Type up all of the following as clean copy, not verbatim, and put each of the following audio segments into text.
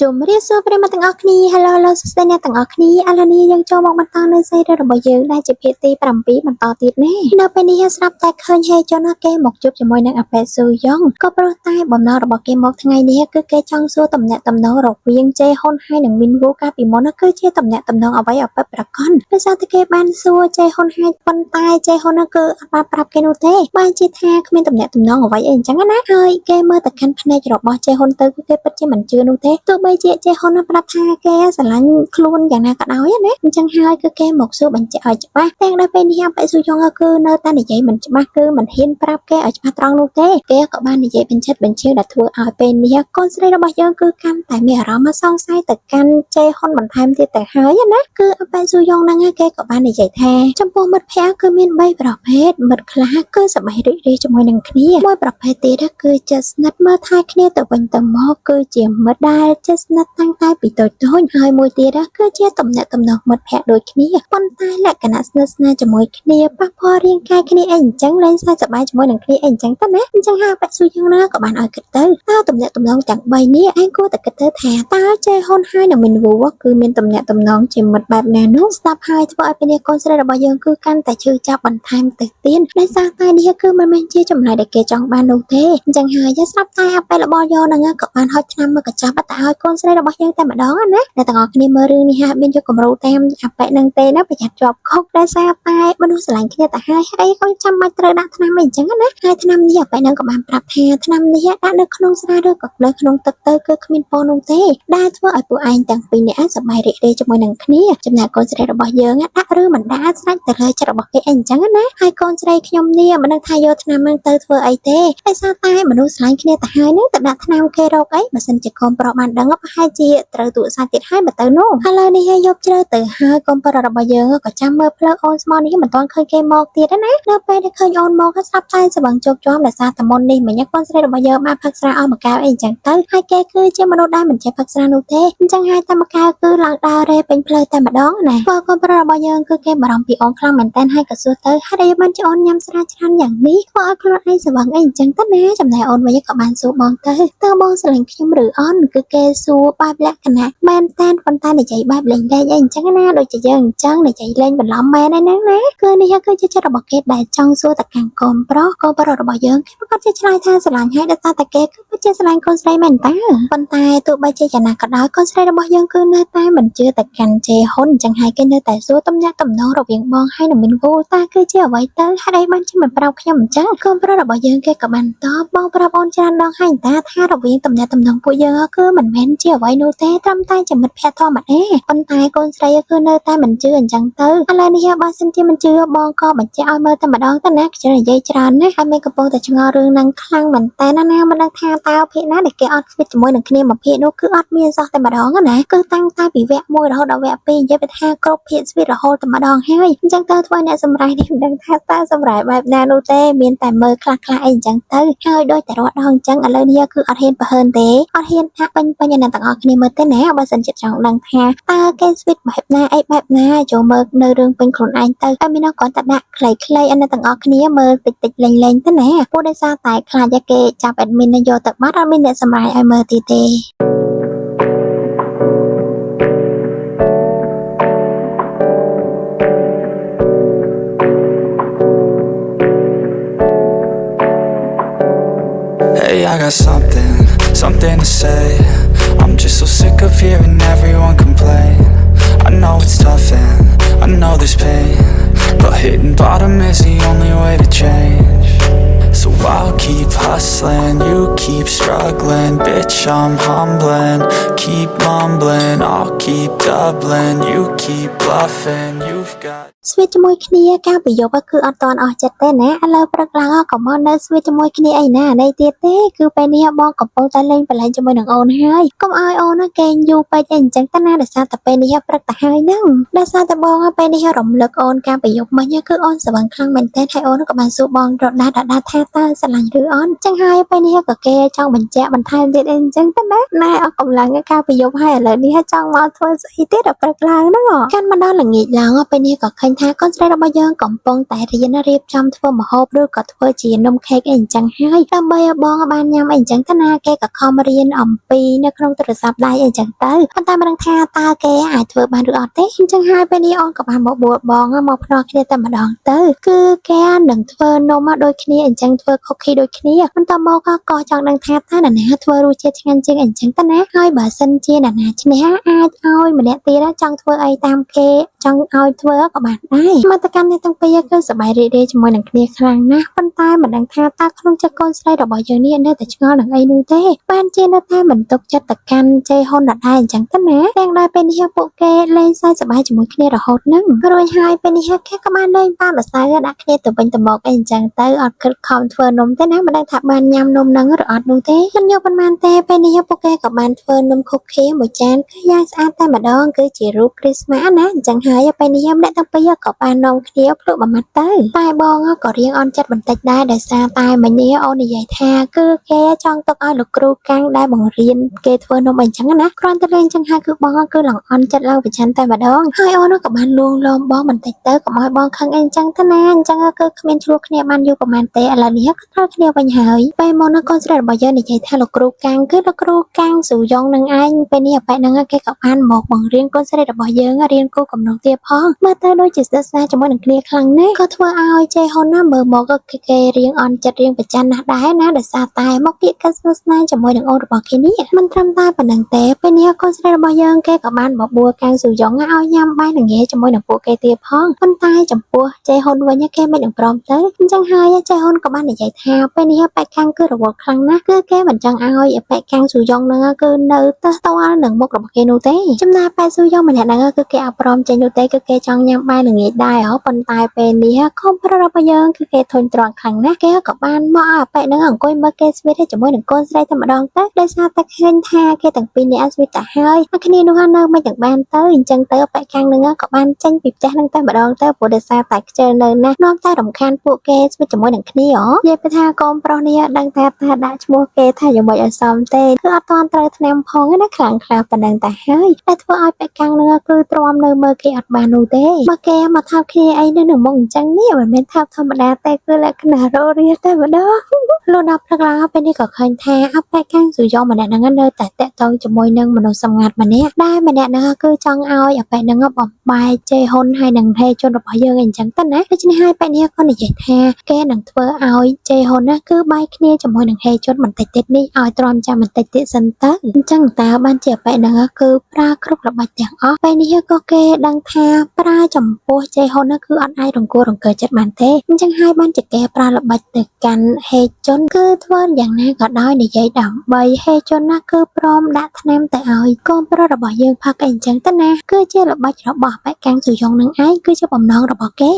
ជម្រាបសួរប្រិយមិត្តទាំងអស់គ្នា Hello Hello សួស្តីអ្នកទាំងអស់គ្នាឥឡូវនេះយើងចូលមកបន្តនៅសេរីរបស់យើងដែលជាភាគទី7បន្តទៀតនេះនៅពេលនេះស្រាប់តែឃើញហេជុនគេមកជួបជាមួយនឹងអាប៉េស៊ូយ៉ងក៏ព្រោះតែបំណងរបស់គេមកថ្ងៃនេះគឺគេចង់សួរតំណែងតំណងរវាងជេហ៊ុនហើយនិងមីនវូកាពីមុនគឺជាតំណែងតំណងអ្វីឲ្យពិតប្រាកដដោយសារតែគេបានសួរជេហ៊ុនហើយប៉ុន្តែជេហ៊ុនគឺអត់បានប្រាប់គេនោះទេបានជាថាគ្មានតំណែងតំណងអ្វីអីអញ្ចឹងណាហើយគេមើលទៅកាន់ភ្នែករបស់ជេហ៊ុនទៅគឺគេពិតជាមិនជឿនោះទេទោះបីជាជេហ៊ុនប្រាប់ថាគេស្រឡាញ់ខ្លួនយ៉ាងណាក៏ដោយណាអញ្ចឹងហើយគឺគេមកសួរបញ្ជាក់ឲ្យច្បាស់តែដល់ពេលនេះអាប៉េស៊ូយ៉ងគឺនៅតែនិយាយមិនច្បាស់គឺមិនហ៊ានប្រាប់គេឲ្យច្បាស់ត្រង់នោះទេគេក៏បាននិយាយបញ្ជាក់បញ្ជាដែលធ្វើឲ្យពេលនេះកូនស្រីរបស់យើងគឺកាន់តែមានអារម្មណ៍សង្ស័យទៅកាន់ជេហ៊ុនបន្ថែមទៀតទៅហើយណាគឺអាប៉េស៊ូយ៉ងហ្នឹងគេក៏បាននិយាយថាចំពោះមិត្តភ័ក្តិគឺមាន3ប្រភេទមិត្តខ្លះគឺសប្បាយរីករាយជាមួយនឹងគ្នាមួយប្រភេទទៀតគឺចិត្តស្និទ្ធមើលថែគ្នាទៅវិញទៅមកគឺជាមិត្តដែលចិត្តស្និទ្ធតាំងតែពីតូចៗហើយមួយទៀតគឺជាតំណែងតំណងមិត្តភ័ក្តិដូចគ្នាប៉ុន្តែលក្ខណៈស្និទ្ធស្នាលជាមួយគ្នាប៉ះពាល់រាងកាយគ្នាអីអញ្ចឹងលែងសើចសប្បាយជាមួយនឹងគ្នាអីអញ្ចឹងទៅណាអញ្ចឹងហើយប៉ាក់ស៊ូយ៉ាងណាក៏បានឲ្យគិតទៅតើតំណែងតំណងទាំង3នេះឯងគួរតែគិតទៅថាតើជេហ៊ុនហើយនិងមីនវូគឺមានតំណែងតំណងជាមិត្តបែបណានោះស្ដាប់ហើយធ្វើឲ្យពេលនេះកូនស្រីរបស់យើងគឺកាន់តែឈឺចាប់បន្ថែមទៅទៀតដោយសារតែនេះគឺមិនមែនជាចំណុចដែលគេចង់បាននោះទេអញ្ចឹងហើយយើងស្ដាប់តែអាប៉ែរបស់យកហ្នឹងក៏បានហុចឆ្នាំមកកញ្ចប់តែឲ្យកូនស្រីរបស់យើងតែម្ដងណាអ្នកទាំងអស់គ្នាមើលរឿងនេះហើយមានយកគំរូតាមអាប៉ែនឹងទេណាប្រយ័ត្នជាប់ខុសដោយសារតែមនុស្សស្រឡាញ់គ្នាទៅហើយអីក៏ចាំបាច់ត្រូវដាក់ថ្នាំអីអញ្ចឹងណាហើយថ្នាំនេះអាប៉ែនឹងក៏បានប្រាប់ថាថ្នាំនេះដាក់នៅក្នុងស្រាឬក៏នៅក្នុងទឹកទៅគឺគ្មានពណ៌នោះទេដែលធ្វើឲ្យពួកឯងទាំងពីរនាក់សប្បាយរីករាយជាមួយនឹងគ្នាចំណែកកូនស្រីរបស់យើងដាក់ឬមិនដាក់ស្រេចទៅលើចិត្តរបស់គេអីអញ្ចឹងណាហើយកូនស្រីខ្ញុំនេះមិនដឹងថាយកថ្នាំហ្នឹងទៅធ្វើអីទេដោយសារតែមនុស្សស្រឡាញ់គ្នាទៅហើយនេះទៅដាក់ថ្នាំគេរកអីបើសិនជាកូនប្រុសបានដឹងប្រហែលជាត្រូវទូរស័ព្ទទៀតហើយបើទៅនោះឥឡូវនេះយកជ្រើទៅហើយកូនប្រុសរបស់យើងក៏ចាំមើលផ្លូវអូនស្មោះនេះមិនទាន់ឃើញគេមកទៀតណាដល់ពេលដែលឃើញអូនមកក៏ស្រាប់តែស្វឹងជោគជាំដោយសារតែមុននេះមិញកូនស្រីរបស់យើងបានផឹកស្រាអស់មួយកែវអីអញ្ចឹងទៅហើយគេគឺជាមនុស្សដែលមិនចេះផឹកស្រានោះទេអញ្ចឹងហើយតែមួយកែវគឺឡើងដើររេពេញផ្លូវតែម្ដងណាព្រោះកូនប្រុសរបស់យើងគឺគេបារម្ភពីអូនខ្លាំងមែនតើហើយក៏សួរទៅហើយដែលបានជាអូនញ៉ាំស្រាច្រើនយ៉ាងនេះធ្វើឲ្យខ្លួនឯងស្វឹងអីអញ្ចឹងទៅណាចំណែកអូនវិញក៏បានសួរបងទៅបងស្រឡាញ់ខ្ញុំឬអន់គឺគេសួរបែបលក្ខណៈមែនតើប៉ុន្តែនិយាយបែបលេងអីអញ្ចឹងណាដូចជាយើងអញ្ចឹងនិយាយលេងបន្លំមែនហ្នឹងណាគឺនេះគឺជាចិត្តរបស់គេដែលចង់សួរទៅកាន់កូនប្រុសរបស់យើងគេប្រកាសជាឆ្លើយថាស្រឡាញ់ហើយដោយសារតែគេគឺពិតជាស្រឡាញ់កូនស្រីមែនតើប៉ុន្តែទោះបីជាយ៉ាងណាក៏ដោយកូនស្រីរបស់យើងគឺនៅតែមិនជឿទៅកាន់ជេហ៊ុនអញ្ចឹងហើយគេនៅតែសួរតំណែងតំណងរវាងបងហើយនិងមីនវូតើគឺជាអ្វីទៅហេតុអីបានជាមិនប្រាប់ខ្ញុំអញ្ចឹងកូនប្រុសរបស់យើងគេក៏បានតបបងប្រាប់អូនច្រើនដងហើយតើថារវាងតំណែងតំណងពួកយើងគឺមិនមែនជាអ្វីនោះទេត្រឹមតែជាមិត្តភក្តិធម្មតាប៉ុន្តែកូនស្រីគឺនៅតែមិនជឿអញ្ចឹងទៅឥឡូវនេះបើសិនជាមិនជឿបងក៏បញ្ជាក់ឲ្យមើលតែម្ដងទៅណាខ្ញុំនិយាយច្រើនណាស់ហើយមានកំពុងតែឆ្ងល់រឿងហ្នឹងខ្លាំងមែនតើណាមិនដឹងថាតើភាគណាដែលគេអត់ស្វិតជាមួយនឹងគ្នាមួយភាគនោះគឺអត់មានសោះតែម្ដងណាគឺតាំងតែពីវគ្គ1រហូតដល់វគ្គ2និយាយទៅថាគ្រប់ភាគស្វិតរហូតតែម្ដងហើយអញ្ចឹងតើធ្វើអ្នកសម្រេចនេះមិនដឹងថាតើសម្រេចបែបណានោះទេមានតែមើលខ្លះៗអីអញ្ចឹងទៅហើយដោយតែរត់ដល់អញ្ចឹងឥឡូវនេះគឺអត់ហ៊ានប្រហើនទេអត់ហ៊ានថាពេញអ្នកទាំងអស់គ្នាមើលទេណាបើសិនជាចង់ដឹងថាតើគេស្វិតបែបណាអីបែបណាចូលមើលនៅរឿងពេញខ្លួនឯងទៅហើយមានគាត់តែដាក់ខ្លីៗឲ្យអ្នកទាំងអស់គ្នាមើលតិចលេងទៅណាព្រោះដោយសារតែខ្លាចគេចាប់ admin យកទៅបាត់អត់មានអ្នកសម្រេចឲ្យមើលទៀតទេ Hey, I got something to say. I'm just so sick of hearing everyone complain. I know it's tough and I know there's pain, but hitting bottom is the only way to change. So I'll keep hustling, you keep struggling. Bitch, I'm humbling, keep mumbling. I'll keep doubling, you keep bluffing. You've got ស្វីតជាមួយគ្នាការប្រយោគគឺអត់តន់អស់ចិត្តទេណាឥឡូវព្រឹកឡើងក៏មកនៅស្វីតជាមួយគ្នាអីណានេះទៀតទេគឺពេលនេះបងកំពុងតែលេងបលែងជាមួយនឹងអូនហើយកុំឲ្យអូនគេងយូរពេកអីអញ្ចឹងតែណាដោយសារតែពេលនេះព្រឹកទៅហើយហ្នឹងដោយសារតែបងពេលនេះរំលឹកអូនការប្រយោគមិញគឺអូនស្វឹងខ្លាំងមែនទែនហើយអូនក៏បានសួរបងរត់ដាថាតើស្រឡាញ់ឬអូនអញ្ចឹងហើយពេលនេះក៏គេចង់បញ្ជាក់បន្ថែមទៀតអីអញ្ចឹងតែណាអស់កម្លាំងការប្រយោគហើយឥឡូវនេះចង់មកធ្វើស្អីទៀតដល់ព្រឹកឡើងហ្នឹងកាន់មកដល់ល្ងាចឡើងពេលនេះក៏ឃើញ ថាកូនស្រីរបស់យើងកំពុងតែរៀនរៀបចំធ្វើម្ហូបឬក៏ធ្វើជានំខេកអីអញ្ចឹងហើយដើម្បីឲ្យបងបានញ៉ាំអីអញ្ចឹងទៅណាគេក៏ខំរៀនអំពីនៅក្នុងទូរស័ព្ទដៃអីអញ្ចឹងទៅប៉ុន្តែមិនដឹងថាតើគេអាចធ្វើបានឬអត់ទេអញ្ចឹងហើយពេលនេះអូនក៏បានបបួលបងមកភ្នាល់គ្នាតែម្ដងទៅគឺគេនឹងធ្វើនំដូចគ្នាអញ្ចឹងធ្វើ cookie ដូចគ្នាបន្ទាប់មកក៏ចង់ដឹងថាតើនរណាធ្វើរសជាតិឆ្ងាញ់ជាងអញ្ចឹងទៅណាហើយបើសិនជានរណាឈ្នះអាចឲ្យម្នាក់ទៀតចង់ធ្វើអីតាមគេចង់ឲ្យធ្វើក៏បានដែរមកតកម្មនេះទាំងពីរគឺសប្បាយរីករាយជាមួយនឹងគ្នាខ្លាំងណាស់ប៉ុន្តែមិនដឹងថាតើក្នុងចិត្តកូនស្រីរបស់យើងនេះនៅតែឆ្ងល់នឹងអីនោះទេបានជានៅតែមិនទុកចិត្តទៅកាន់ជ័យហ៊ុនដដែលអញ្ចឹងទៅណាទាំងដែលពេលនេះពួកគេលេងសើចសប្បាយជាមួយគ្នារហូតហ្នឹងរួចហើយពេលនេះគេក៏បានលេងតាមភាសាដាក់គ្នាទៅវិញទៅមកអីអញ្ចឹងទៅអត់គិតខំធ្វើនំទេណាមិនដឹងថាបានញ៉ាំនំហ្នឹងឬអត់នោះទេមិនយកប៉ុន្មានទេពេលនេះពួកគេក៏បានធ្វើនំខូខីមួយចានគឺយ៉ាងស្អាតតែម្ដងគឺជារូបគ្រីស្មាសណាអញ្ចឹងហើយពេលនេះអ្នកទាំងពីរក៏បាននាំគ្នាភ្លក់មួយម៉ាត់ទៅតែបងក៏រៀងអន់ចិត្តបន្តិចដែរដោយសារតែមិញនេះអូននិយាយថាគឺគេចង់ទុកឲ្យលោកគ្រូកាំងដែលបង្រៀនគេធ្វើនំអញ្ចឹងណាគ្រាន់តែលេងអញ្ចឹងហើយគឺបងគឺឡើងអន់ចិត្តឡើងប្រច័ណ្ឌតែម្ដងហើយអូនក៏បានលួងលោមបងបន្តិចទៅកុំឲ្យបងខឹងអីអញ្ចឹងទៅណាអញ្ចឹងគឺគ្មានជួគ្នាបានយូរប្រហែលទេឥឡូវនេះក៏ត្រូវគ្នាវិញហើយពេលមកនៅកូនស្រីរបស់យើងនិយាយថាលោកគ្រូកាំងគឺលោកគ្រូកាំងស៊ូយ៉ុងនឹងឯងពេលនេះបែបហ្នឹងគេក៏បានមកបង្រៀនកូនស្រីរបស់យើងរៀនគូកំណងទៀតផងមើលទៅដូចជាស្និទ្ធស្នាលជាមួយនឹងគ្នាខ្លាំងណាស់ក៏ធ្វើឲ្យជ័យហ៊ុនណាមើលមកក៏គេរៀងអន់ចិត្តរៀងប្រច័ណ្ឌណាស់ដែរណាដោយសារតែមកពាក្យកាត់ស្និទ្ធស្នាលជាមួយនឹងអូនរបស់គេនេះមិនត្រឹមតែប៉ុណ្្នឹងទេពេលនេះកូនស្រីរបស់យើងគេក៏បានបបួលកាំងស៊ូយ៉ុងឲ្យញ៉ាំបាយល្ងាចជាមួយនឹងពួកគេទៀតផងប៉ុន្តែចំពោះជ័យហ៊ុនវិញគេមិននឹងព្រមទៅអញ្ចឹងហើយជ័យហ៊ុនក៏បាននិយាយថាពេលនេះបែកកាំងគឺរវល់ខ្លាំងណាស់គឺគេមិនចង់ឲ្យបែកកាំងស៊ូយ៉ុងនឹងគឺនៅទៅតល់នឹងមុខរបស់គេនោះទេចំណែកបែកស៊ូយ៉ុងម្នាក់ហ្នឹងគឺគេអត់ព្រមចេញនោះទេគឺគេចង់ញ៉ាំបាយល្ងាចដែរប៉ុន្តែពេលនេះខំប្រុសរបស់យើងគឺគេធុញទ្រាន់ខ្លាំងណាស់គេក៏បានមកឲ្យបែកហ្នឹងអង្គុយមើលគេស្វីតជាមួយនឹងកូនស្រីតែម្ដងទៅដោយសារតែឃើញថាគេទាំងពីរនេះស្វីតទៅហើយគ្នានោះនៅមិនទាំងបានទៅអញ្ចឹងទៅបែកកាំងហ្នឹងក៏បានចេញពីផ្ទះហ្នឹងតែម្ដងទៅព្រោះដោយសារតែខ្ជិលនៅណាស់នាំតែរំខានពួកគេស្វីតជាមួយនឹងគ្នានិយាយថាកូនប្រុសនេះដឹងថាដាក់ឈ្មោះគេថាយ៉ាងម៉េចឲ្យសមទេគឺអត់ទាន់ត្រូវថ្នាំផងណាខ្លាំងខ្លះប៉ុណ្ណឹងតែហើយតែធ្វើឲ្យបែកកាំងហ្នឹងគឺទ្រាំនៅមើលគេអត់បាននោះទេបើគេមកថោកគ្នាអីនៅនឹងមុខអញ្ចឹងនេះមិនមែនថោកធម្មតាទេគឺលក្ខណៈរោរៀតែម្ដងលោកដល់ព្រឹកឡើងពេលនេះក៏ឃើញថាអបែកកាំងស៊ូយ៉ុងម្នាក់ហ្នឹងនៅតែតាក់ទងជាមួយនឹងមនុស្សសម្ងាត់ម្នាក់ដែលម្នាក់ហ្នឹងគឺចង់ឲ្យអបែកហ្នឹងបំបែកជ័យហ៊ុនហើយនឹងហេជនរបស់យើងអញ្ចឹងទៅណាដូច្នេះហើយបែកនេះក៏និយាយថាគេនឹងធ្វើឲ្យជ័យហ៊ុនណាគឺបែកគ្នាជាមួយនឹងហេជនបន្តិចទៀតនេះឲ្យទ្រាំចាំបន្តិចទៀតសិនទៅអញ្ចឹងតើបានជាបែកហ្នឹងគឺប្រើគ្រប់ល្បិចទាំងអស់ពេលនេះក៏គេដឹងថាប្រើចំពោះជ័យហ៊ុនគឺអត់អាចរង្គោះរង្គើចិត្តបានទេអញ្ចឹងហើយបានជាគេប្រើល្បិចទៅកាន់ហេជនគឺធ្វើយ៉ាងណាក៏ដោយនិយាយដើម្បីហេជនណាគឺព្រមដាក់ថ្នាំទៅឲ្យកូនប្រុសរបស់យើងផឹកអីអញ្ចឹងទៅណាគឺជាល្បិចរបស់បែកកាំងស៊ូយ៉ុងនឹងឯងគឺជាបំណងរបស់គេ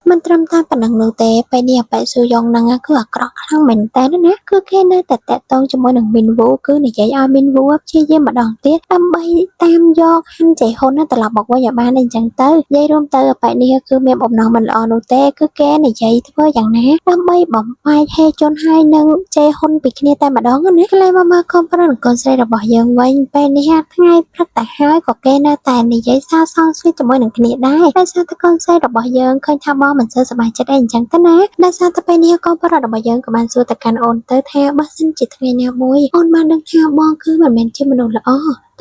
មិនត្រឹមតែប៉ុណ្្នឹងនោះទេពេលនេះបែកស៊ូយ៉ុងហ្នឹងគឺអាក្រក់ខ្លាំងមែនតើណាគឺគេនៅតែតាក់ទងជាមួយនឹងមីនវូគឺនិយាយឲ្យមីនវូព្យាយាមម្ដងទៀតដើម្បីតាមយកហាន់ចៃហ៊ុនត្រឡប់មកវិញឲ្យបានអញ្ចឹងទៅនិយាយរួមទៅបែកនេះគឺមានបំណងមិនល្អនោះទេគឺគេនិយាយធ្វើយ៉ាងណាដើម្បីបំបែកហេជនហើយនឹងចៃហ៊ុនពីគ្នាតែម្ដងណាកន្លែងមកមើលកូនប្រុសនិងកូនស្រីរបស់យើងវិញពេលនេះថ្ងៃព្រឹកតែហើយក៏គេនៅតែនិយាយសើសងស្វីតជាមួយនឹងគ្នាដែរដោយសារតែកូនស្រីរបស់យើងឃើញថាបងមិនសូវសប្បាយចិត្តអីអញ្ចឹងទៅណាដោយសារតែពេលនេះកូនប្រុសរបស់យើងក៏បានសួរទៅកាន់អូនទៅថាបើសិនជាថ្ងៃណាមួយអូនបានដឹងថាបងគឺមិនមែនជាមនុស្សល្អ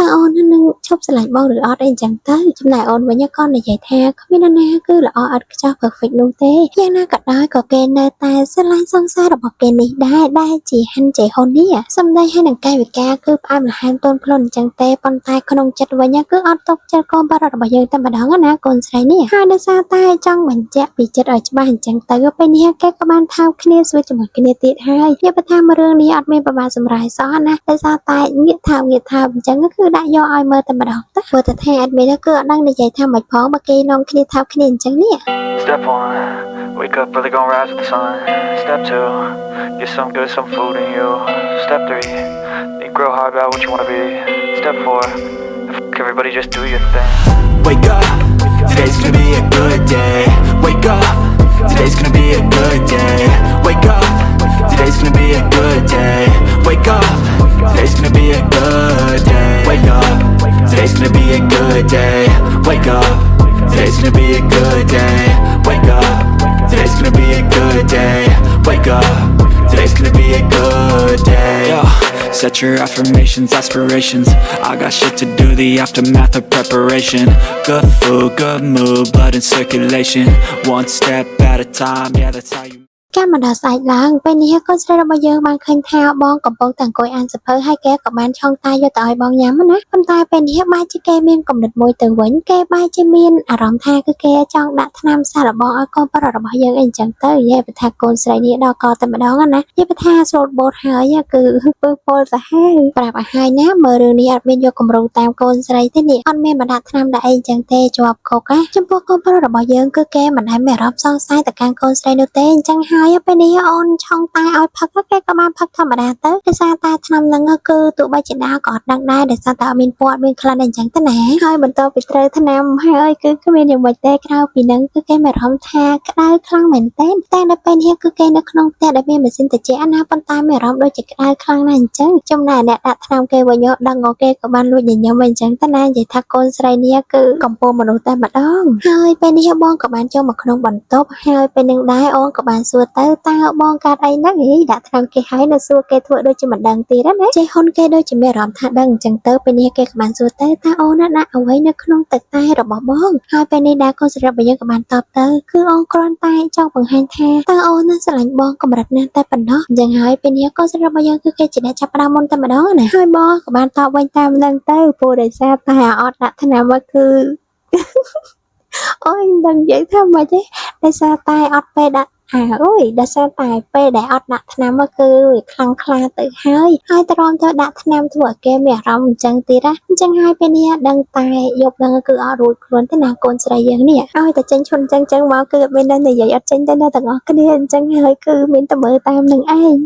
តើអូននឹងឈប់ស្រឡាញ់បងឬអត់អីអញ្ចឹងទៅចំណែកអូនវិញក៏និយាយថាគ្មាននរណាគឺល្អឥតខ្ចោះ perfect នោះទេយ៉ាងណាក៏ដោយក៏គេនៅតែស្រឡាញ់សង្សាររបស់គេនេះដែរជាហាន់ចៃហ៊ុននេះសម្ដីហើយនឹងកាយវិការគឺផ្អែមល្ហែមទន់ភ្លន់អញ្ចឹងទេប៉ុន្តែក្នុងចិត្តវិញគឺអត់ទុកចិត្តកូនប្រុសរបស់យើងតែម្ដងណាកូនស្រីនេះហើយដោយសារតែចង់បញ្ជាក់ពីចិត្តឲ្យច្បាស់អញ្ចឹងទៅពេលនេះគេក៏បានថោកគ្នាស្វីតជាមួយគ្នាទៀតហើយនិយាយថារឿងនេះអត់មានប្រមាណសម្រាប់សោះណាដោយសារតែងាកថោកអញ្ចឹងគឺដាក់យកឲ្យមើលតែម្ដងទៅព្រោះតែថាអត់មានគឺអត់ដឹងនិយាយថាមិនផងបើគេនាំគ្នាថោកគ្នាអញ្ចឹងនេះ Step 1, wake up early, gonna rise with the sun. Step 2, get some good, some food in you. Step 3, think real hard about what you wanna be. Step 4, everybody just do your thing. Wake up, today's gonna be a good day. Wake up, today's gonna be a good day. Wake up, today's gonna be a good day. Wake up, today's gonna be a good day. Wake up, today's gonna be a good day. Wake up, today's gonna be a good up, today's gonna be a good day. Yo, set your affirmations, aspirations. I got shit to do, the aftermath of preparation. Good food, good mood, blood in circulation. One step at a time, yeah, that's how you ការមកដល់ស្អែកឡើងពេលនេះកូនស្រីរបស់យើងបានឃើញថាបងកំពុងតែអង្គុយអានសៀវភៅហើយគេក៏បានឆុងតាយកទៅឲ្យបងញ៉ាំណាប៉ុន្តែពេលនេះបែរជាគេមានគំនិតមួយទៅវិញគេបែរជាមានអារម្មណ៍ថាគឺគេចង់ដាក់ថ្នាំសាកល្បងឲ្យកូនប្រុសរបស់យើងអីចឹងទៅនិយាយថាកូនស្រីនេះដល់កតែម្ដងណានិយាយថាសូត្របូតហើយគឺពើពលសាហាវប្រាប់ឲ្យហើយណាមើលរឿងនេះអត់មានយកគំរូតាមកូនស្រីទេនេះអត់មានមកដាក់ថ្នាំដាក់អីចឹងទេជាប់គុកណាចំពោះកូនប្រុសរបស់យើងគឺគេមិនដែលមានអារម្មណ៍សង្ស័យទៅកាន់កូនស្រីនោះទេអញ្ចឹងហើយពេលនេះអូនឆុងតាឲ្យផឹកគេក៏បានផឹកធម្មតាទៅដោយសារតែថ្នាំហ្នឹងគឺទោះបីជាដាក៏អត់ដឹងដែរដោយសារតែអត់មានពណ៌មានក្លិនអីចឹងទៅណាហើយបន្ទាប់ពីត្រូវថ្នាំហើយគឺគ្មានយ៉ាងម៉េចទេក្រៅពីហ្នឹងគឺគេមានអារម្មណ៍ថាក្តៅខ្លាំងមែនទែនតែនៅពេលនេះគឺគេនៅក្នុងផ្ទះដែលមានម៉ាស៊ីនត្រជាក់ណាប៉ុន្តែមានអារម្មណ៍ដូចជាក្តៅខ្លាំងណាស់អញ្ចឹងចំណែកអ្នកដាក់ថ្នាំគេវិញដឹងអូគេក៏បានលួចញញឹមអីចឹងទៅណានិយាយថាកូនស្រីនេះគឺកំពុងមនុស្សតែម្ដងហើយពេលនេះបងក៏បានចូលមកក្នុងបន្ទប់ហើយពេលនឹងដែរអូនក៏បានសួរទៅតើបងកាត់អីហ្នឹងហីដាក់ថ្នាំគេហើយនៅសួរគេធ្វើដូចជាមិនដឹងទៀតណាចេះហ៊ុនគេដូចជាមានអារម្មណ៍ថាដឹងអញ្ចឹងទៅពេលនេះគេក៏បានសួរទៅតើអូនដាក់អ្វីនៅក្នុងទឹកតែរបស់បងហើយពេលនេះដែរកូនស្រីរបស់យើងក៏បានតបទៅគឺអូនគ្រាន់តែចង់បង្ហាញថាតើអូននឹងស្រឡាញ់បងកម្រិតណាតែប៉ុណ្ណោះអញ្ចឹងហើយពេលនេះកូនស្រីរបស់យើងគឺគេជាអ្នកចាប់ផ្ដើមមុនតែម្ដងណាហើយបងក៏បានតបវិញតាមនឹងទៅព្រោះដោយសារតែអត់ដាក់ថ្នាំមកគឺអូយដឹងនិយាយថាម៉េចទេដោយសារតែអត់ពេលដាក់អូយដោយសារតែពេលដែលអត់ដាក់ថ្នាំមកគឺវាខ្លាំងខ្លាទៅហើយទ្រាំទៅដាក់ថ្នាំធ្វើឲ្យគេមានអារម្មណ៍អញ្ចឹងទៀតណាអញ្ចឹងហើយពេលនេះដឹងតែយប់ហ្នឹងគឺអត់រួចខ្លួនទេណាកូនស្រីយើងនេះឲ្យតែចេញឈុនអញ្ចឹងមកគឺអត់មាននិយាយអត់ចេញទៅណាទាំងអស់គ្នាអញ្ចឹងហើយគឺមានតែមើលតាមនឹងឯង